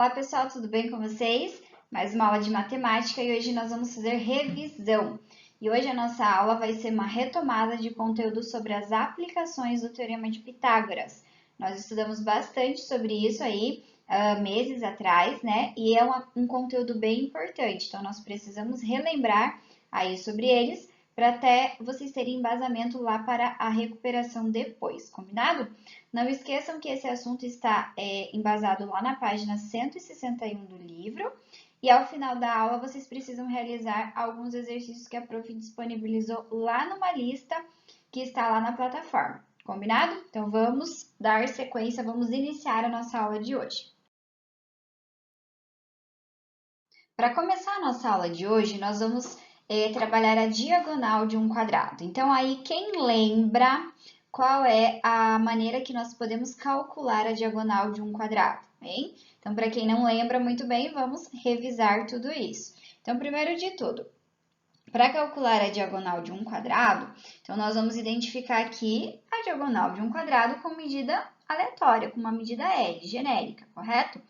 Olá pessoal, tudo bem com vocês? Mais uma aula de matemática e hoje nós vamos fazer revisão. E hoje a nossa aula vai ser uma retomada de conteúdo sobre as aplicações do Teorema de Pitágoras. Nós estudamos bastante sobre isso aí meses atrás, né? E é um conteúdo bem importante, então nós precisamos relembrar aí sobre eles para até vocês terem embasamento lá para a recuperação depois, combinado? Não esqueçam que esse assunto está embasado lá na página 161 do livro e ao final da aula vocês precisam realizar alguns exercícios que a prof disponibilizou lá numa lista que está lá na plataforma, combinado? Então vamos dar sequência, vamos iniciar a nossa aula de hoje. Para começar a nossa aula de hoje, nós vamos trabalhar a diagonal de um quadrado. Então, aí, quem lembra qual é a maneira que nós podemos calcular a diagonal de um quadrado, hein? Então, para quem não lembra muito bem, vamos revisar tudo isso. Então, primeiro de tudo, para calcular a diagonal de um quadrado, então nós vamos identificar aqui a diagonal de um quadrado com medida aleatória, com uma medida L, genérica, correto?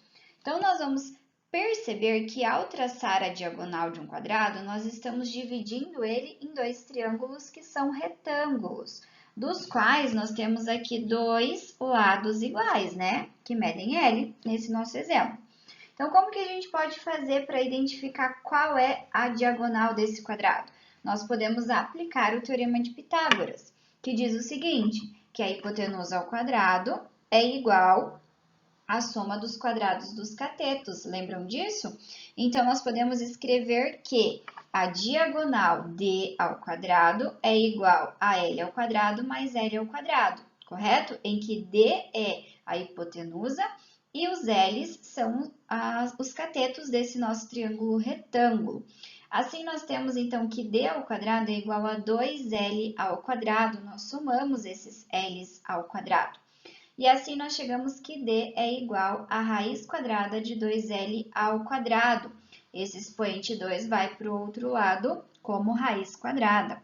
Então, nós vamos perceber que ao traçar a diagonal de um quadrado, nós estamos dividindo ele em dois triângulos que são retângulos, dos quais nós temos aqui dois lados iguais, né? Que medem L, nesse nosso exemplo. Então, como que a gente pode fazer para identificar qual é a diagonal desse quadrado? Nós podemos aplicar o Teorema de Pitágoras, que diz o seguinte, que a hipotenusa ao quadrado é igual a soma dos quadrados dos catetos, lembram disso? Então, nós podemos escrever que a diagonal d ao quadrado é igual a L ao quadrado mais L ao quadrado, correto? Em que d é a hipotenusa e os L's são os catetos desse nosso triângulo retângulo. Assim, nós temos, então, que d ao quadrado é igual a 2L ao quadrado, nós somamos esses L's ao quadrado. E assim nós chegamos que d é igual a raiz quadrada de 2L ao quadrado. Esse expoente 2 vai para o outro lado como raiz quadrada.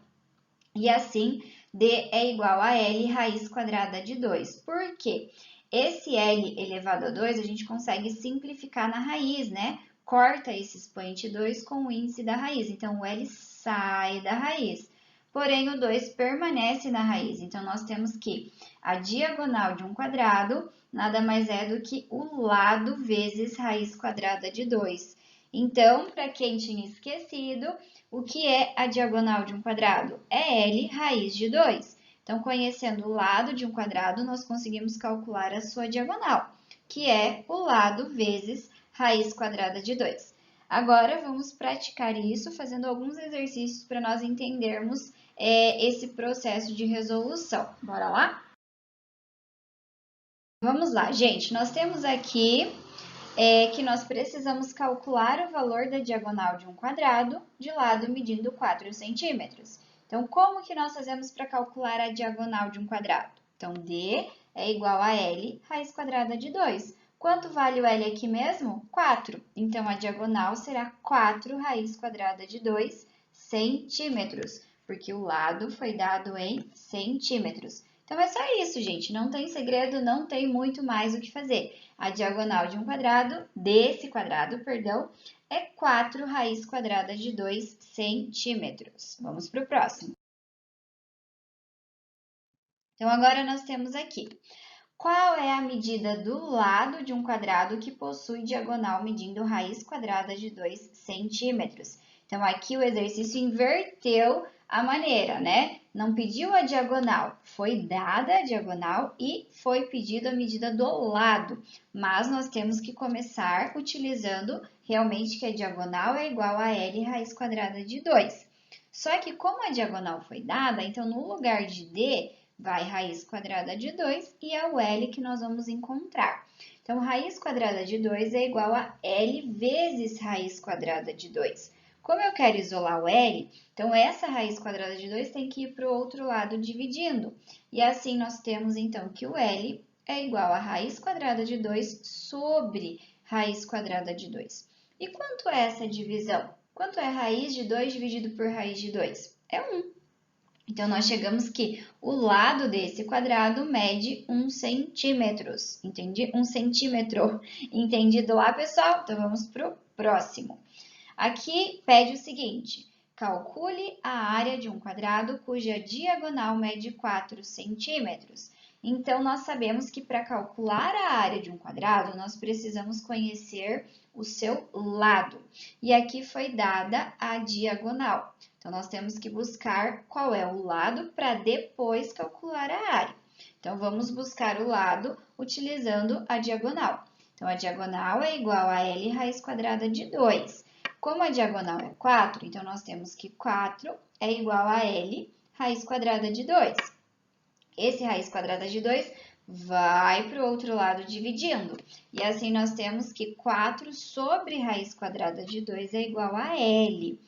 E assim, d é igual a L raiz quadrada de 2. Por quê? Esse L elevado a 2 a gente consegue simplificar na raiz, né? Corta esse expoente 2 com o índice da raiz. Então, o L sai da raiz. Porém, o 2 permanece na raiz. Então, nós temos que a diagonal de um quadrado nada mais é do que o lado vezes raiz quadrada de 2. Então, para quem tinha esquecido, o que é a diagonal de um quadrado? É L raiz de 2. Então, conhecendo o lado de um quadrado, nós conseguimos calcular a sua diagonal, que é o lado vezes raiz quadrada de 2. Agora, vamos praticar isso fazendo alguns exercícios para nós entendermos esse processo de resolução. Bora lá? Vamos lá, gente. Nós temos aqui que nós precisamos calcular o valor da diagonal de um quadrado de lado medindo 4 centímetros. Então, como que nós fazemos para calcular a diagonal de um quadrado? Então, D é igual a L raiz quadrada de 2. Quanto vale o L aqui mesmo? 4. Então, a diagonal será 4 raiz quadrada de 2 centímetros, porque o lado foi dado em centímetros. Então, é só isso, gente. Não tem segredo, não tem muito mais o que fazer. A diagonal de um quadrado, desse quadrado, perdão, é 4 raiz quadrada de 2 centímetros. Vamos para o próximo. Então, agora nós temos aqui. Qual é a medida do lado de um quadrado que possui diagonal medindo raiz quadrada de 2 centímetros? Então, aqui o exercício inverteu a maneira, né? Não pediu a diagonal, foi dada a diagonal e foi pedido a medida do lado. Mas nós temos que começar utilizando realmente que a diagonal é igual a L raiz quadrada de 2. Só que como a diagonal foi dada, então no lugar de D, vai raiz quadrada de 2 e é o L que nós vamos encontrar. Então, raiz quadrada de 2 é igual a L vezes raiz quadrada de 2. Como eu quero isolar o L, então essa raiz quadrada de 2 tem que ir para o outro lado dividindo. E assim nós temos então que o L é igual a raiz quadrada de 2 sobre raiz quadrada de 2. E quanto é essa divisão? Quanto é raiz de 2 dividido por raiz de 2? É 1. Então, nós chegamos que o lado desse quadrado mede 1 centímetro. Entendi? 1 centímetro. Entendido lá, pessoal? Então, vamos para o próximo. Aqui pede o seguinte: calcule a área de um quadrado cuja diagonal mede 4 centímetros. Então, nós sabemos que para calcular a área de um quadrado, nós precisamos conhecer o seu lado. E aqui foi dada a diagonal. Então, nós temos que buscar qual é o lado para depois calcular a área. Então, vamos buscar o lado utilizando a diagonal. Então, a diagonal é igual a L raiz quadrada de 2. Como a diagonal é 4, então nós temos que 4 é igual a L raiz quadrada de 2. Esse raiz quadrada de 2 vai para o outro lado dividindo. E assim nós temos que 4 sobre raiz quadrada de 2 é igual a L.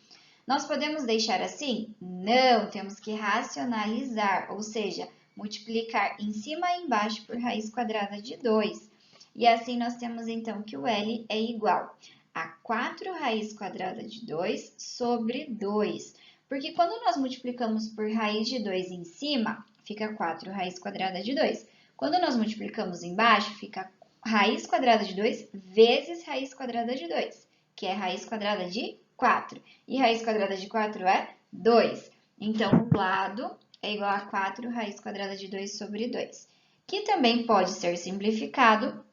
Nós podemos deixar assim? Não, temos que racionalizar, ou seja, multiplicar em cima e embaixo por raiz quadrada de 2. E assim nós temos então que o L é igual a 4 raiz quadrada de 2 sobre 2. Porque quando nós multiplicamos por raiz de 2 em cima, fica 4 raiz quadrada de 2. Quando nós multiplicamos embaixo, fica raiz quadrada de 2 vezes raiz quadrada de 2, que é raiz quadrada de 4. E raiz quadrada de 4 é 2. Então, o lado é igual a 4 raiz quadrada de 2 sobre 2. Que também pode ser simplificado,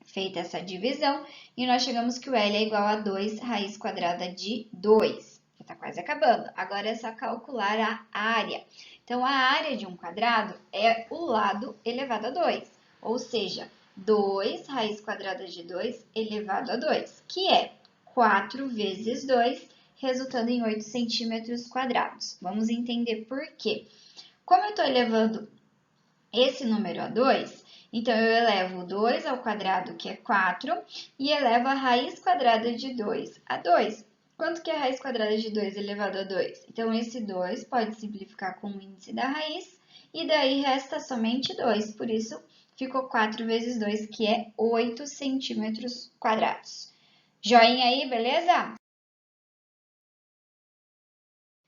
feita essa divisão, e nós chegamos que o L é igual a 2 raiz quadrada de 2. Já está quase acabando. Agora é só calcular a área. Então, a área de um quadrado é o lado elevado a 2, ou seja, 2 raiz quadrada de 2 elevado a 2, que é 4 vezes 2, resultando em 8 centímetros quadrados. Vamos entender por quê. Como eu estou elevando esse número a 2, então eu elevo 2 ao quadrado, que é 4, e elevo a raiz quadrada de 2 a 2. Quanto que é a raiz quadrada de 2 elevado a 2? Então, esse 2 pode simplificar com o índice da raiz, e daí resta somente 2, por isso ficou 4 vezes 2, que é 8 centímetros quadrados. Joinha aí, beleza?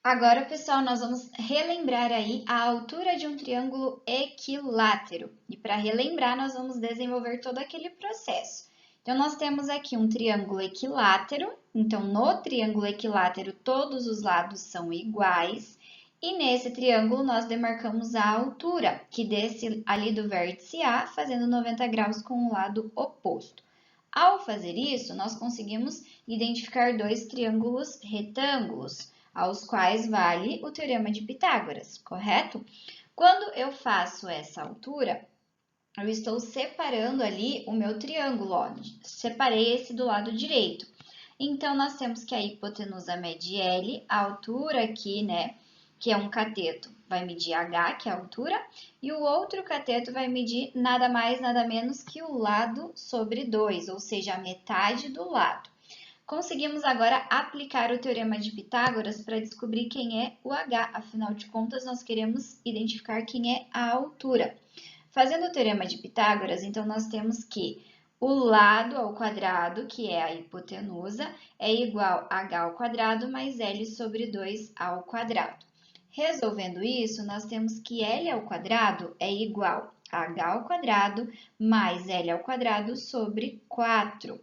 Agora, pessoal, nós vamos relembrar aí a altura de um triângulo equilátero. E para relembrar, nós vamos desenvolver todo aquele processo. Então, nós temos aqui um triângulo equilátero. Então, no triângulo equilátero, todos os lados são iguais. E nesse triângulo, nós demarcamos a altura, que desce ali do vértice A, fazendo 90 graus com o lado oposto. Ao fazer isso, nós conseguimos identificar dois triângulos retângulos, aos quais vale o teorema de Pitágoras, correto? Quando eu faço essa altura, eu estou separando ali o meu triângulo, ó, separei esse do lado direito. Então, nós temos que a hipotenusa mede L, a altura aqui, né, que é um cateto, vai medir H, que é a altura, e o outro cateto vai medir nada mais, nada menos que o lado sobre 2, ou seja, a metade do lado. Conseguimos agora aplicar o teorema de Pitágoras para descobrir quem é o H, afinal de contas, nós queremos identificar quem é a altura. Fazendo o teorema de Pitágoras, então, nós temos que o lado ao quadrado, que é a hipotenusa, é igual a h ao quadrado mais L sobre 2 ao quadrado. Resolvendo isso, nós temos que L ao quadrado é igual a h ao quadrado mais L ao quadrado sobre 4.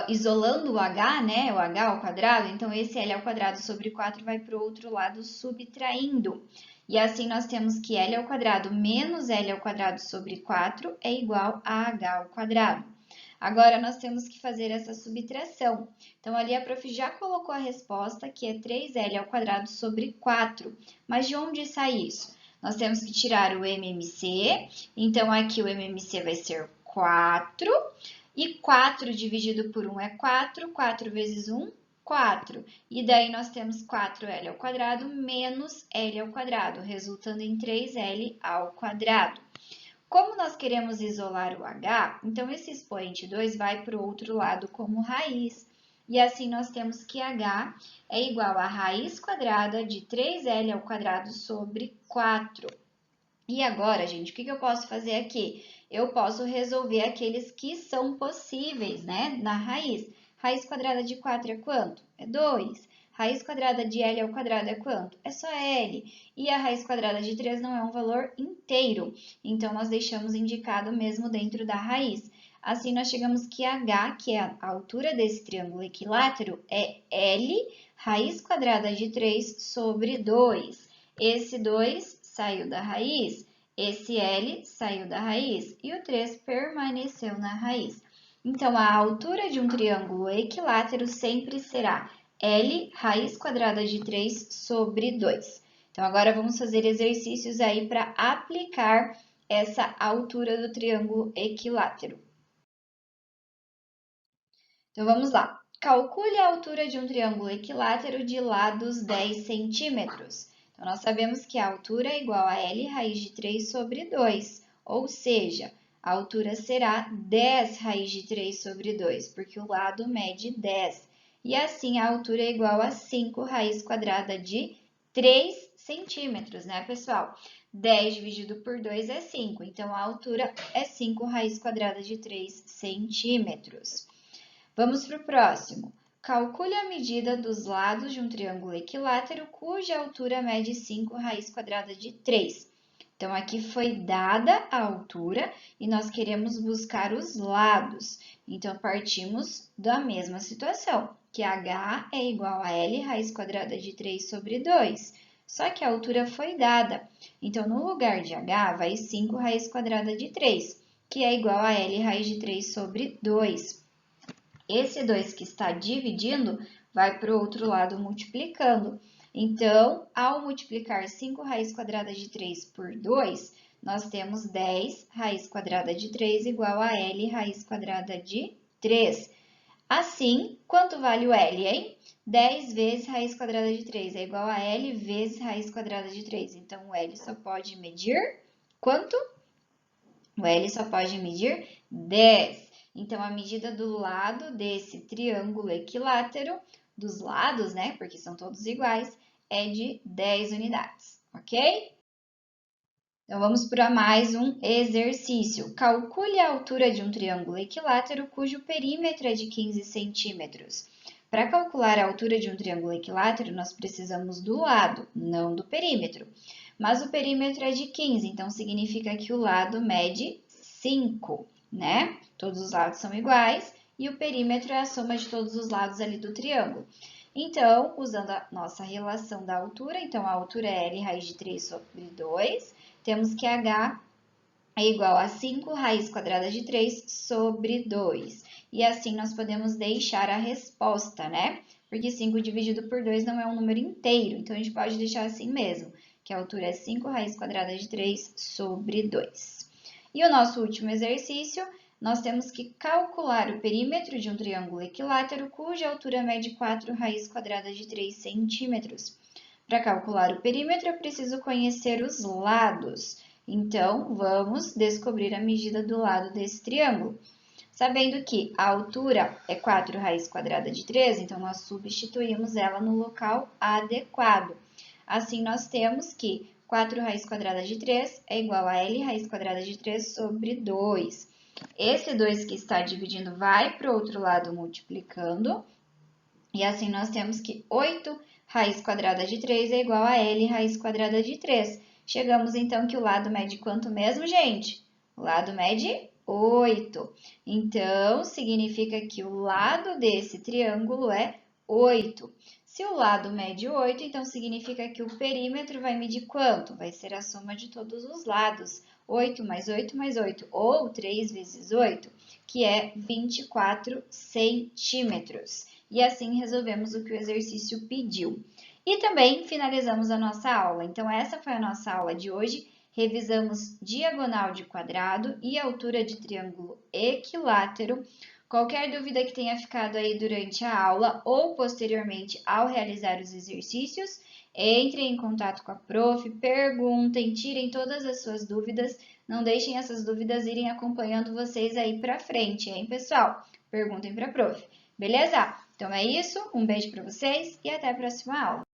Isolando o h, né, o h ao quadrado, então esse L ao quadrado sobre 4 vai para o outro lado subtraindo. E assim nós temos que L ao quadrado menos L ao quadrado sobre 4 é igual a h ao quadrado. Agora, nós temos que fazer essa subtração. Então, ali a prof já colocou a resposta, que é 3L ao quadrado sobre 4. Mas de onde sai isso? Nós temos que tirar o MMC, então aqui o MMC vai ser 4, e 4 dividido por 1 é 4, 4 vezes 1, 4. E daí nós temos 4L ao quadrado menos L ao quadrado, resultando em 3L ao quadrado. Como nós queremos isolar o h, então esse expoente 2 vai para o outro lado como raiz. E assim nós temos que h é igual a raiz quadrada de 3L ao quadrado sobre 4. E agora, gente, o que eu posso fazer aqui? Eu posso resolver aqueles que são possíveis, né, na raiz. Raiz quadrada de 4 é quanto? É 2. Raiz quadrada de L ao quadrado é quanto? É só L. E a raiz quadrada de 3 não é um valor inteiro. Então, nós deixamos indicado mesmo dentro da raiz. Assim, nós chegamos que H, que é a altura desse triângulo equilátero, é L raiz quadrada de 3 sobre 2. Esse 2 saiu da raiz, esse L saiu da raiz e o 3 permaneceu na raiz. Então, a altura de um triângulo equilátero sempre será L raiz quadrada de 3 sobre 2. Então, agora vamos fazer exercícios aí para aplicar essa altura do triângulo equilátero. Então, vamos lá. Calcule a altura de um triângulo equilátero de lados 10 centímetros. Então, nós sabemos que a altura é igual a L raiz de 3 sobre 2, ou seja, a altura será 10 raiz de 3 sobre 2, porque o lado mede 10. E assim, a altura é igual a 5 raiz quadrada de 3 centímetros, né, pessoal? 10 dividido por 2 é 5, então a altura é 5 raiz quadrada de 3 centímetros. Vamos para o próximo. Calcule a medida dos lados de um triângulo equilátero cuja altura mede 5 raiz quadrada de 3. Então, aqui foi dada a altura e nós queremos buscar os lados. Então, partimos da mesma situação, que H é igual a L raiz quadrada de 3 sobre 2. Só que a altura foi dada. Então, no lugar de H, vai 5 raiz quadrada de 3, que é igual a L raiz de 3 sobre 2. Esse 2 que está dividindo vai para o outro lado multiplicando. Então, ao multiplicar 5 raiz quadrada de 3 por 2, nós temos 10 raiz quadrada de 3 igual a L raiz quadrada de 3. Assim, quanto vale o L, hein? 10 vezes raiz quadrada de 3 é igual a L vezes raiz quadrada de 3. Então, o L só pode medir quanto? O L só pode medir 10. Então, a medida do lado desse triângulo equilátero, dos lados, né, porque são todos iguais, é de 10 unidades, ok? Então, vamos para mais um exercício. Calcule a altura de um triângulo equilátero cujo perímetro é de 15 centímetros. Para calcular a altura de um triângulo equilátero, nós precisamos do lado, não do perímetro. Mas o perímetro é de 15, então significa que o lado mede 5, né? Todos os lados são iguais e o perímetro é a soma de todos os lados ali do triângulo. Então, usando a nossa relação da altura, então a altura é L raiz de 3 sobre 2, temos que H é igual a 5 raiz quadrada de 3 sobre 2. E assim nós podemos deixar a resposta, né? Porque 5 dividido por 2 não é um número inteiro, então a gente pode deixar assim mesmo, que a altura é 5 raiz quadrada de 3 sobre 2. E o nosso último exercício, nós temos que calcular o perímetro de um triângulo equilátero cuja altura mede 4 raiz quadrada de 3 centímetros. Para calcular o perímetro, eu preciso conhecer os lados. Então, vamos descobrir a medida do lado desse triângulo. Sabendo que a altura é 4 raiz quadrada de 3, então nós substituímos ela no local adequado. Assim, nós temos que 4 raiz quadrada de 3 é igual a L raiz quadrada de 3 sobre 2. Esse 2 que está dividindo vai para o outro lado multiplicando. E assim, nós temos que 8 raiz quadrada de 3 é igual a L raiz quadrada de 3. Chegamos, então, que o lado mede quanto mesmo, gente? O lado mede 8. Então, significa que o lado desse triângulo é 8. Se o lado mede 8, então significa que o perímetro vai medir quanto? Vai ser a soma de todos os lados. 8 mais 8 mais 8, ou 3 vezes 8, que é 24 centímetros. E assim resolvemos o que o exercício pediu. E também finalizamos a nossa aula. Então, essa foi a nossa aula de hoje. Revisamos diagonal de quadrado e altura de triângulo equilátero. Qualquer dúvida que tenha ficado aí durante a aula ou posteriormente ao realizar os exercícios, entrem em contato com a prof, perguntem, tirem todas as suas dúvidas. Não deixem essas dúvidas irem acompanhando vocês aí para frente, hein, pessoal? Perguntem para a prof. Beleza? Então é isso, um beijo para vocês e até a próxima aula.